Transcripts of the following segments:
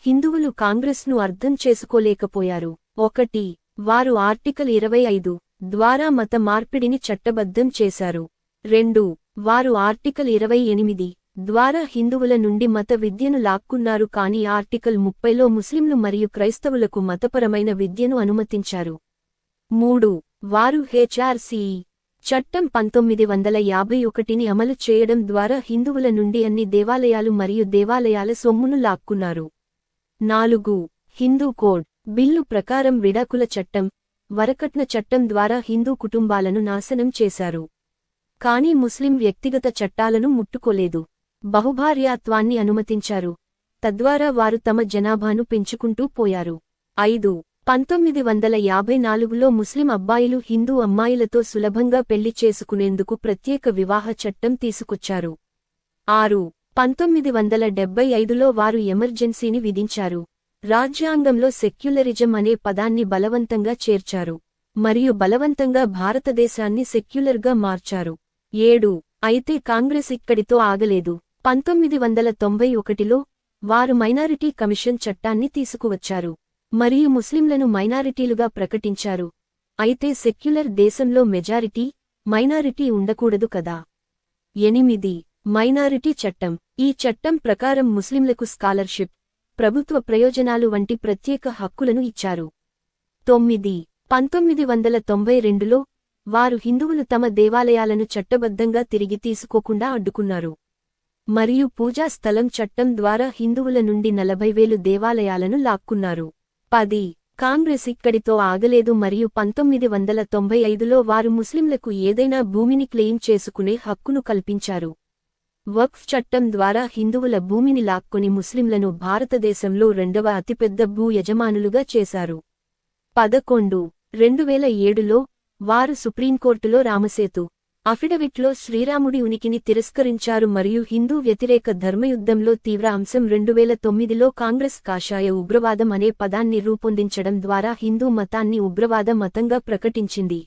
హిందువులు కాంగ్రెస్ను అర్థం చేసుకోలేకపోయారు. 1. వారు ఆర్టికల్ 25 ద్వారా మత మార్పిడిని చట్టబద్ధం చేశారు. 2. వారు ఆర్టికల్ 28 ద్వారా హిందువుల నుండి మత విద్యను లాక్కున్నారు కానీ ఆర్టికల్ 30లో ముస్లింలు మరియు క్రైస్తవులకు మతపరమైన విద్యను అనుమతించారు. 3. వారు హెచ్ఆర్సీఈ చట్టం 1951ని అమలు చేయడం ద్వారా హిందువుల నుండి అన్ని దేవాలయాలు మరియు దేవాలయాల సొమ్మును లాక్కున్నారు. 4. హిందూ కోడ్ బిల్లు ప్రకారం విడాకుల చట్టం, వరకట్న చట్టం ద్వారా హిందూ కుటుంబాలను నాశనం చేశారు. కానీ ముస్లిం వ్యక్తిగత చట్టాలను ముట్టుకోలేదు. బహుభార్యాత్వాన్ని అనుమతించారు. తద్వారా వారు తమ జనాభాను పెంచుకుంటూ పోయారు. 5. 1954లో ముస్లిం అబ్బాయిలు హిందూ అమ్మాయిలతో సులభంగా పెళ్లి చేసుకునేందుకు ప్రత్యేక వివాహ చట్టం తీసుకొచ్చారు. 6. 1975లో వారు ఎమర్జెన్సీని విధించారు. రాజ్యాంగంలో సెక్యులరిజం అనే పదాన్ని బలవంతంగా చేర్చారు మరియు బలవంతంగా భారతదేశాన్ని సెక్యులర్గా మార్చారు. 7. అయితే కాంగ్రెస్ ఇక్కడితో ఆగలేదు. 1991లో వారు మైనారిటీ కమిషన్ చట్టాన్ని తీసుకువచ్చారు మరియు ముస్లింలను మైనారిటీలుగా ప్రకటించారు. అయితే సెక్యులర్ దేశంలో మెజారిటీ, మైనారిటీ ఉండకూడదు కదా. 8. మైనారిటీ చట్టం. ఈ చట్టం ప్రకారం ముస్లింలకు స్కాలర్షిప్, ప్రభుత్వ ప్రయోజనాలు వంటి ప్రత్యేక హక్కులను ఇచ్చారు. 9. 1992లో వారు హిందువులు తమ దేవాలయాలను చట్టబద్ధంగా తిరిగి తీసుకోకుండా అడ్డుకున్నారు మరియు పూజా స్థలం చట్టం ద్వారా హిందువుల నుండి 40,000 దేవాలయాలను లాక్కున్నారు. 10. కాంగ్రెస్ ఇక్కడితో ఆగలేదు మరియు 1995లో వారు ముస్లింలకు ఏదైనా భూమిని క్లెయిమ్ చేసుకునే హక్కును కల్పించారు. వక్ఫ్ చట్టం ద్వారా హిందువుల భూమిని లాక్కొని ముస్లింలను భారతదేశంలో రెండవ అతిపెద్ద భూ యజమానులుగా చేశారు. 11. 2007లో వారు సుప్రీంకోర్టులో రామసేతు అఫిడవిట్లో శ్రీరాముడి ఉనికిని తిరస్కరించారు మరియు హిందూ వ్యతిరేక ధర్మయుద్ధంలో తీవ్ర అంశం. 2009లో కాంగ్రెస్ కాషాయ ఉగ్రవాదం అనే పదాన్ని రూపొందించడం ద్వారా హిందూ మతాన్ని ఉగ్రవాద మతంగా ప్రకటించింది.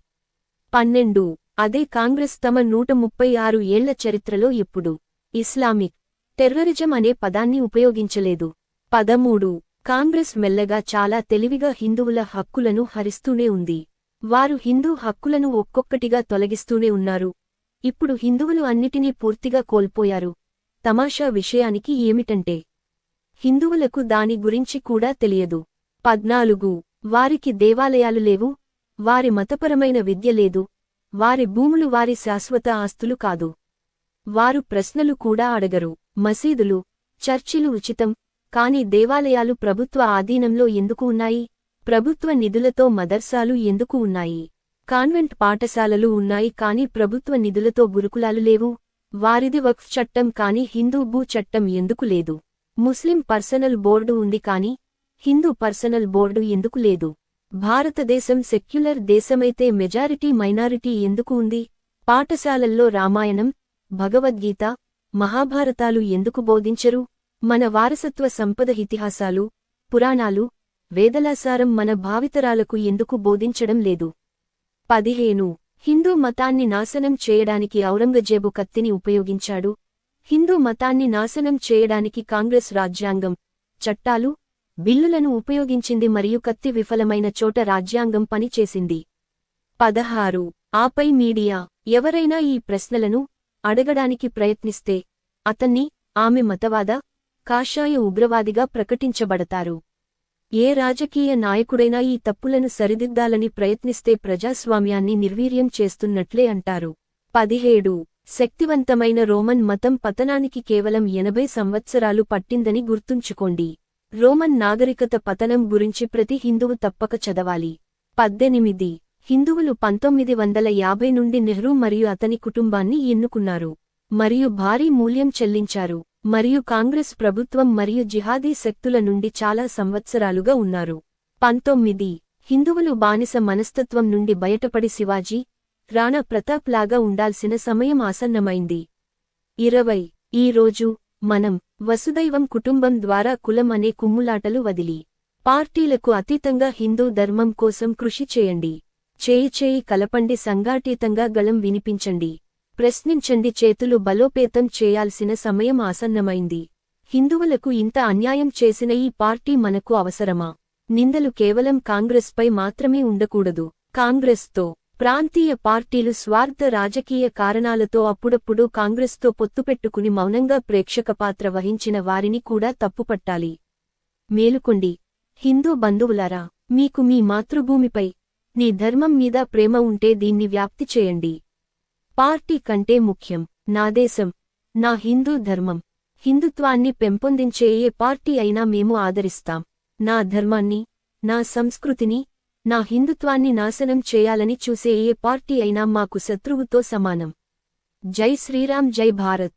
12. అదే కాంగ్రెస్ తమ 136 ఏళ్ల చరిత్రలో ఎప్పుడు ఇస్లామిక్ టెర్రరిజం అనే పదాన్ని ఉపయోగించలేదు. 13. కాంగ్రెస్ మెల్లగా చాలా తెలివిగా హిందువుల హక్కులను హరిస్తూనే ఉంది. వారు హిందూ హక్కులను ఒక్కొక్కటిగా తొలగిస్తూనే ఉన్నారు. ఇప్పుడు హిందువులు అన్నిటినీ పూర్తిగా కోల్పోయారు. తమాషా విషయానికి ఏమిటంటే హిందువులకు దాని గురించి కూడా తెలియదు. 14. వారికి దేవాలయాలు లేవు, వారి మతపరమైన విద్య లేదు, వారి భూములు వారి శాశ్వత ఆస్తులు కాదు. వారు ప్రశ్నలు కూడా అడగరు. మసీదులు, చర్చిలు ఉచితం, కాని దేవాలయాలు ప్రభుత్వ ఆధీనంలో ఎందుకు ఉన్నాయి? ప్రభుత్వ నిధులతో మదర్సాలు ఎందుకు ఉన్నాయి? కాన్వెంట్ పాఠశాలలు ఉన్నాయి కాని ప్రభుత్వ నిధులతో గురుకులాలు లేవు. వారిది వక్ఫ్ చట్టం కాని హిందూ భూ చట్టం ఎందుకు లేదు? ముస్లిం పర్సనల్ బోర్డు ఉంది కాని హిందూ పర్సనల్ బోర్డు ఎందుకు లేదు? భారతదేశం సెక్యులర్ దేశమైతే మెజారిటీ మైనారిటీ ఎందుకు ఉంది? పాఠశాలల్లో రామాయణం, భగవద్గీత, మహాభారతాలు ఎందుకు బోధించరు? మన వారసత్వ సంపద ఇతిహాసాలు, పురాణాలు, వేదలాసారం మన భావితరాలకు ఎందుకు బోధించడం లేదు? 15. హిందూ మతాన్ని నాశనం చేయడానికి ఔరంగజేబు కత్తిని ఉపయోగించాడు. హిందూ మతాన్ని నాశనం చేయడానికి కాంగ్రెస్ రాజ్యాంగం, చట్టాలు, బిల్లులను ఉపయోగించింది మరియు కత్తి విఫలమైన చోట రాజ్యాంగం పనిచేసింది. 16. ఆపై మీడియా ఎవరైనా ఈ ప్రశ్నలను అడగడానికి ప్రయత్నిస్తే అతన్ని, ఆమె మతవాద, కాషాయ ఉగ్రవాదిగా ప్రకటించబడతారు. ఏ రాజకీయ నాయకుడైనా ఈ తప్పులను సరిదిద్దాలని ప్రయత్నిస్తే ప్రజాస్వామ్యాన్ని నిర్వీర్యం చేస్తున్నట్లే అంటారు. 17. శక్తివంతమైన రోమన్ మతం పతనానికి కేవలం 80 సంవత్సరాలు పట్టిందని గుర్తుంచుకోండి. రోమన్ నాగరికత పతనం గురించి ప్రతి హిందువు తప్పక చదవాలి. 18. హిందువులు 1950 నుండి నెహ్రూ మరియు అతని కుటుంబాన్ని ఎన్నుకున్నారు మరియు భారీ మూల్యం చెల్లించారు మరియు కాంగ్రెస్ ప్రభుత్వం మరియు జిహాదీ శక్తుల నుండి చాలా సంవత్సరాలుగా ఉన్నారు. 19. హిందువులు బానిస మనస్తత్వం నుండి బయటపడి శివాజీ, రాణా ప్రతాప్ లాగా ఉండాల్సిన సమయం ఆసన్నమైంది. 20. ఈ రోజు మనం వసుదైవం కుటుంబం ద్వారా కులం అనే కుమ్ములాటలు వదిలి పార్టీలకు అతీతంగా హిందూ ధర్మం కోసం కృషి చేయండి. చేయి కలపండి, సంఘాతీతంగా గళం వినిపించండి, ప్రశ్నించండి, చేతులు బలోపేతం చేయాల్సిన సమయం ఆసన్నమైంది. హిందువులకు ఇంత అన్యాయం చేసిన ఈ పార్టీ మనకు అవసరమా? నిందలు కేవలం కాంగ్రెస్పై మాత్రమే ఉండకూడదు. కాంగ్రెస్తో ప్రాంతీయ పార్టీలు స్వార్థ రాజకీయ కారణాలతో అప్పుడప్పుడు కాంగ్రెస్తో పొత్తుపెట్టుకుని మౌనంగా ప్రేక్షక పాత్ర వహించిన వారిని కూడా తప్పుపట్టాలి. మేలుకొండి హిందూ బంధువులారా, మీకు మీ మాతృభూమిపై, నీ ధర్మం మీద ప్రేమ ఉంటే దీన్ని వ్యాప్తి చేయండి. పార్టీ కంటే ముఖ్యం నా దేశం, నా హిందూ ధర్మం. హిందుత్వాన్ని పెంపొందించే ఏ పార్టీ అయినా మేము ఆదరిస్తాం. నా ధర్మాన్ని, నా సంస్కృతిని, నా హిందుత్వాన్ని నాశనం చేయాలని చూసే ఏ పార్టీ అయినా మాకు శత్రువుతో సమానం. జై శ్రీరామ్, జై భారత్.